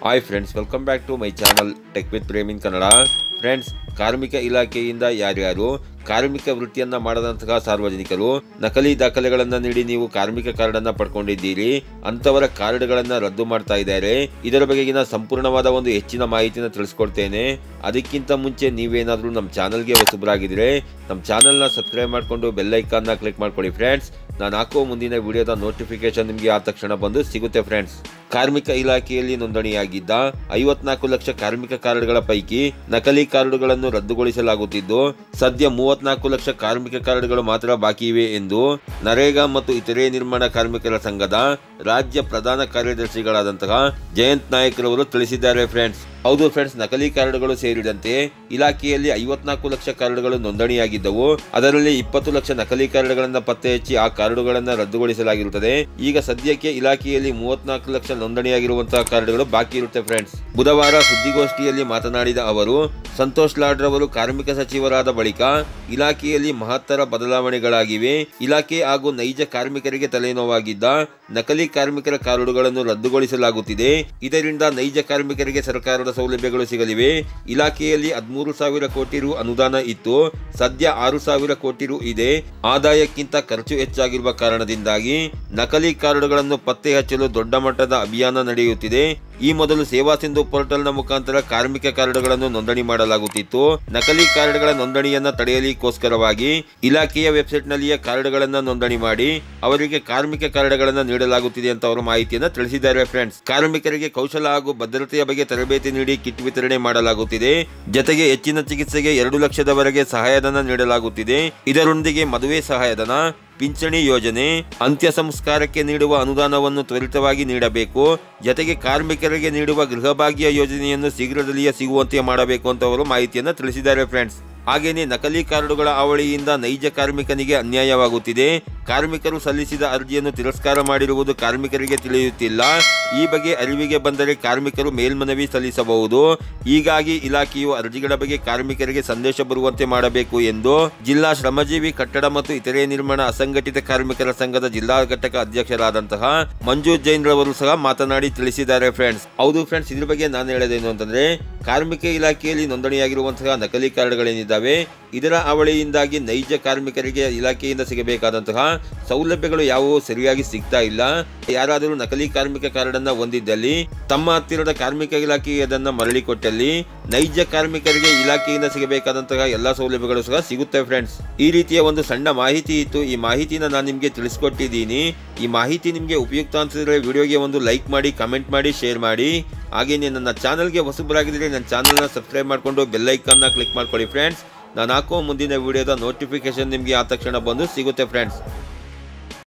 Hi friends, welcome back to my channel tech with Prem in Kannada. Friends, ಕಾರ್ಮಿಕ ಇಲಾಖೆಯಿಂದ ಯಾರ್ಯಾರು ಕಾರ್ಮಿಕ ವೃತ್ತಿಯನ್ನ ಮಾಡದಂತಹ ಸಾರ್ವಜನಿಕರು ನಕಲಿ ದಾಖಲೆಗಳನ್ನ ನೀಡಿ ನೀವು ಕಾರ್ಮಿಕ ಕಾರ್ಡ್ ಅನ್ನ ಪಡ್ಕೊಂಡಿದ್ದೀರಿ, ಅಂತವರ ಕಾರ್ಡ್ಗಳನ್ನ ರದ್ದು ಮಾಡ್ತಾ ಇದ್ದಾರೆ. ಇದರ ಬಗೆಗಿನ ಸಂಪೂರ್ಣವಾದ ಒಂದು ಹೆಚ್ಚಿನ ಮಾಹಿತಿನ ತಿಳಿಸ್ಕೊಡ್ತೇನೆ. ಅದಕ್ಕಿಂತ ಮುಂಚೆ ನೀವೇನಾದ್ರೂ ನಮ್ಮ ಚಾನಲ್ಗೆ ಹೊಸಬರಾಗಿದ್ರೆ ನಮ್ಮ ಚಾನಲ್ನ ಸಬ್ಸ್ಕ್ರೈಬ್ ಮಾಡಿಕೊಂಡು ಬೆಲ್ ಐಕಾನ್ನ ಕ್ಲಿಕ್ ಮಾಡ್ಕೊಳ್ಳಿ ಫ್ರೆಂಡ್ಸ್. ನಾನು ಹಾಕೋ ಮುಂದಿನ ವಿಡಿಯೋದ ನೋಟಿಫಿಕೇಶನ್ ನಿಮಗೆ ಆ ತಕ್ಷಣ ಬಂದು ಸಿಗುತ್ತೆ ಫ್ರೆಂಡ್ಸ್. ಕಾರ್ಮಿಕ ಇಲಾಖೆಯಲ್ಲಿ ನೋಂದಣಿಯಾಗಿದ್ದ 54 ಲಕ್ಷ ಕಾರ್ಮಿಕ ಕಾರ್ಡ್ಗಳ ಪೈಕಿ ನಕಲಿ ಕಾರ್ಡುಗಳನ್ನು ರದ್ದುಗೊಳಿಸಲಾಗುತ್ತಿದ್ದು, ಸದ್ಯ 34 ಲಕ್ಷ ಕಾರ್ಮಿಕ ಕಾರ್ಡ್ಗಳು ಮಾತ್ರ ಬಾಕಿ ಇವೆ ಎಂದು ನರೇಗಾ ಮತ್ತು ಇತರೆ ನಿರ್ಮಾಣ ಕಾರ್ಮಿಕರ ಸಂಘದ ರಾಜ್ಯ ಪ್ರಧಾನ ಕಾರ್ಯದರ್ಶಿಗಳಾದಂತಹ ಜಯಂತ್ ನಾಯಕ್ ರವರು ತಿಳಿಸಿದ್ದಾರೆ ಫ್ರೆಂಡ್ಸ್. ಹೌದು ಫ್ರೆಂಡ್ಸ್, ನಕಲಿ ಕಾರ್ಡ್ಗಳು ಸೇರಿದಂತೆ ಇಲಾಖೆಯಲ್ಲಿ 54 ಲಕ್ಷ ಕಾರ್ಡ್ಗಳು ನೋಂದಣಿಯಾಗಿದ್ದವು. ಅದರಲ್ಲಿ 20 ಲಕ್ಷ ನಕಲಿ ಕಾರ್ಡ್ಗಳನ್ನು ಪತ್ತೆ ಹಚ್ಚಿ ಆ ಕಾರ್ಡುಗಳನ್ನು ರದ್ದುಗೊಳಿಸಲಾಗಿರುತ್ತದೆ. ಈಗ ಸದ್ಯಕ್ಕೆ ಇಲಾಖೆಯಲ್ಲಿ 34 ಲಕ್ಷ ನೋಂದಣಿಯಾಗಿರುವಂತಹ ಕಾರ್ಡ್ಗಳು ಬಾಕಿ ಇರುತ್ತೆ ಫ್ರೆಂಡ್ಸ್. ಬುಧವಾರ ಸುದ್ದಿಗೋಷ್ಠಿಯಲ್ಲಿ ಮಾತನಾಡಿದ ಅವರು, ಸಂತೋಷ್ ಲಾಡ್ ರವರು ಕಾರ್ಮಿಕ ಸಚಿವರಾದ ಬಳಿಕ ಇಲಾಖೆಯಲ್ಲಿ ಮಹತ್ತರ ಬದಲಾವಣೆಗಳಾಗಿವೆ. ಇಲಾಖೆ ಹಾಗೂ ನೈಜ ಕಾರ್ಮಿಕರಿಗೆ ತಲೆನೋವಾಗಿದ್ದ ನಕಲಿ ಕಾರ್ಮಿಕರ ಕಾರ್ಡುಗಳನ್ನು ರದ್ದುಗೊಳಿಸಲಾಗುತ್ತಿದೆ. ಇದರಿಂದ ನೈಜ ಕಾರ್ಮಿಕರಿಗೆ ಸರ್ಕಾರದ ಸೌಲಭ್ಯಗಳು ಸಿಗಲಿವೆ. ಇಲಾಖೆಯಲ್ಲಿ 13,000 ಕೋಟಿ ರು ಅನುದಾನ ಇತ್ತು, ಸದ್ಯ 6,000 ಕೋಟಿ ರು ಇದೆ. ಆದಾಯಕ್ಕಿಂತ ಖರ್ಚು ಹೆಚ್ಚಾಗಿರುವ ಕಾರಣದಿಂದಾಗಿ ನಕಲಿ ಕಾರ್ಡುಗಳನ್ನು ಪತ್ತೆ ಹಚ್ಚಲು ದೊಡ್ಡ ಮಟ್ಟದ ಅಭಿಯಾನ ನಡೆಯುತ್ತಿದೆ. ಈ ಮೊದಲು ಸೇವಾ ಸಿಂಧು ಪೋರ್ಟಲ್ನ ಮುಖಾಂತರ ಕಾರ್ಮಿಕ ಕಾರ್ಡ್ಗಳನ್ನು ನೋಂದಣಿ ಮಾಡಲಾಗುತ್ತಿತ್ತು. ನಕಲಿ ಕಾರ್ಡ್ಗಳ ನೋಂದಣಿಯನ್ನ ತಡೆಯಲಿಕ್ಕೋಸ್ಕರವಾಗಿ ಇಲಾಖೆಯ ವೆಬ್ಸೈಟ್ನಲ್ಲಿಯೇ ಕಾರ್ಡ್ಗಳನ್ನು ನೋಂದಣಿ ಮಾಡಿ ಅವರಿಗೆ ಕಾರ್ಮಿಕ ಕಾರ್ಡ್ಗಳನ್ನು ನೀಡಲಾಗುತ್ತಿದೆ ಅಂತ ಅವರು ಮಾಹಿತಿಯನ್ನು ತಿಳಿಸಿದ್ದಾರೆ ಫ್ರೆಂಡ್ಸ್. ಕಾರ್ಮಿಕರಿಗೆ ಕೌಶಲ ಹಾಗೂ ಭದ್ರತೆಯ ಬಗ್ಗೆ ತರಬೇತಿ ನೀಡಿ ಕಿಟ್ ವಿತರಣೆ ಮಾಡಲಾಗುತ್ತಿದೆ. ಜತೆಗೆ ಹೆಚ್ಚಿನ ಚಿಕಿತ್ಸೆಗೆ 2 ಲಕ್ಷದವರೆಗೆ ಸಹಾಯಧನ ನೀಡಲಾಗುತ್ತಿದೆ. ಇದರೊಂದಿಗೆ ಮದುವೆ ಸಹಾಯಧನ, ಪಿಂಚಣಿ ಯೋಜನೆ, ಅಂತ್ಯ ಸಂಸ್ಕಾರಕ್ಕೆ ನೀಡುವ ಅನುದಾನವನ್ನು ತ್ವರಿತವಾಗಿ ನೀಡಬೇಕು. ಜತೆಗೆ ಕಾರ್ಮಿಕರಿಗೆ ನೀಡುವ ಗೃಹಭಾಗ್ಯ ಯೋಜನೆಯನ್ನು ಶೀಘ್ರದಲ್ಲಿಯೇ ಸಿಗುವಂತೆ ಮಾಡಬೇಕು ಅಂತ ಅವರು ಮಾಹಿತಿಯನ್ನು ತಿಳಿಸಿದ್ದಾರೆ ಫ್ರೆಂಡ್ಸ್. ಹಾಗೆಯೇ ನಕಲಿ ಕಾರ್ಡುಗಳ ಅವಳಿಯಿಂದ ನೈಜ ಕಾರ್ಮಿಕನಿಗೆ ಅನ್ಯಾಯವಾಗುತ್ತಿದೆ. ಕಾರ್ಮಿಕರು ಸಲ್ಲಿಸಿದ ಅರ್ಜಿಯನ್ನು ತಿರಸ್ಕಾರ ಮಾಡಿರುವುದು ಕಾರ್ಮಿಕರಿಗೆ ತಿಳಿಯುತ್ತಿಲ್ಲ. ಈ ಬಗ್ಗೆ ಅರಿವಿಗೆ ಬಂದರೆ ಕಾರ್ಮಿಕರು ಮೇಲ್ಮನವಿ ಸಲ್ಲಿಸಬಹುದು. ಹೀಗಾಗಿ ಇಲಾಖೆಯು ಅರ್ಜಿಗಳ ಬಗ್ಗೆ ಕಾರ್ಮಿಕರಿಗೆ ಸಂದೇಶ ಬರುವಂತೆ ಮಾಡಬೇಕು ಎಂದು ಜಿಲ್ಲಾ ಶ್ರಮಜೀವಿ ಕಟ್ಟಡ ಮತ್ತು ಇತರೆ ನಿರ್ಮಾಣ ಅಸಂಘಟಿತ ಕಾರ್ಮಿಕರ ಸಂಘದ ಜಿಲ್ಲಾ ಘಟಕ ಅಧ್ಯಕ್ಷರಾದಂತಹ ಮಂಜು ಜೈನ್ ರವರು ಸಹ ಮಾತನಾಡಿ ತಿಳಿಸಿದ್ದಾರೆ ಫ್ರೆಂಡ್ಸ್. ಹೌದು ಫ್ರೆಂಡ್ಸ್, ಇದ್ರ ಬಗ್ಗೆ ನಾನು ಹೇಳೋದೇನು ಅಂತಂದ್ರೆ, ಕಾರ್ಮಿಕ ಇಲಾಖೆಯಲ್ಲಿ ನೋಂದಣಿಯಾಗಿರುವಂತಹ ನಕಲಿ ಕಾರ್ಡ್ಗಳೇನಿದ್ದಾವೆ ಇದರ ಅವಳಿಯಿಂದಾಗಿ ನೈಜ ಕಾರ್ಮಿಕರಿಗೆ ಇಲಾಖೆಯಿಂದ ಸಿಗಬೇಕಾದಂತಹ ಸೌಲಭ್ಯಗಳು ಯಾವುವು ಸರಿಯಾಗಿ ಸಿಗ್ತಾ ಇಲ್ಲ. ಯಾರಾದರೂ ನಕಲಿ ಕಾರ್ಮಿಕ ಕಾರ್ಡ್ ಅನ್ನ ಹೊಂದಿದ್ದಲ್ಲಿ ತಮ್ಮ ಹತ್ತಿರದ ಕಾರ್ಮಿಕ ಇಲಾಖೆಗೆ ಅದನ್ನ ಮರಳಿ ಕೊಟ್ಟಲ್ಲಿ ನೈಜ ಕಾರ್ಮಿಕರಿಗೆ ಇಲಾಖೆಯಿಂದ ಸಿಗಬೇಕಾದಂತಹ ಎಲ್ಲಾ ಸೌಲಭ್ಯಗಳು ಸಹ ಸಿಗುತ್ತೆ ಫ್ರೆಂಡ್ಸ್. ಈ ರೀತಿಯ ಒಂದು ಸಣ್ಣ ಮಾಹಿತಿ ಇತ್ತು. ಈ ಮಾಹಿತಿನ ನಾನು ನಿಮಗೆ ತಿಳಿಸ್ಕೊಟ್ಟಿದ್ದೀನಿ. ಈ ಮಾಹಿತಿ ನಿಮಗೆ ಉಪಯುಕ್ತ ಅನಿಸಿದ್ರೆ ವಿಡಿಯೋಗೆ ಒಂದು ಲೈಕ್ ಮಾಡಿ, ಕಮೆಂಟ್ ಮಾಡಿ, ಶೇರ್ ಮಾಡಿ. ಹಾಗೆಯೇ ನನ್ನ ಚಾನಲ್ಗೆ ಹೊಸಬರಾಗಿದ್ದರೆ ನನ್ನ ಚಾನಲ್ನ ಸಬ್ಸ್ಕ್ರೈಬ್ ಮಾಡಿಕೊಂಡು ಬೆಲ್ ಐಕಾನ್ನ ಕ್ಲಿಕ್ ಮಾಡ್ಕೊಳ್ಳಿ ಫ್ರೆಂಡ್ಸ್. ನಾನು ಹಾಕೋ ಮುಂದಿನ ವಿಡಿಯೋದ ನೋಟಿಫಿಕೇಶನ್ ನಿಮಗೆ ಆ ತಕ್ಷಣ ಬಂದು ಸಿಗುತ್ತೆ ಫ್ರೆಂಡ್ಸ್.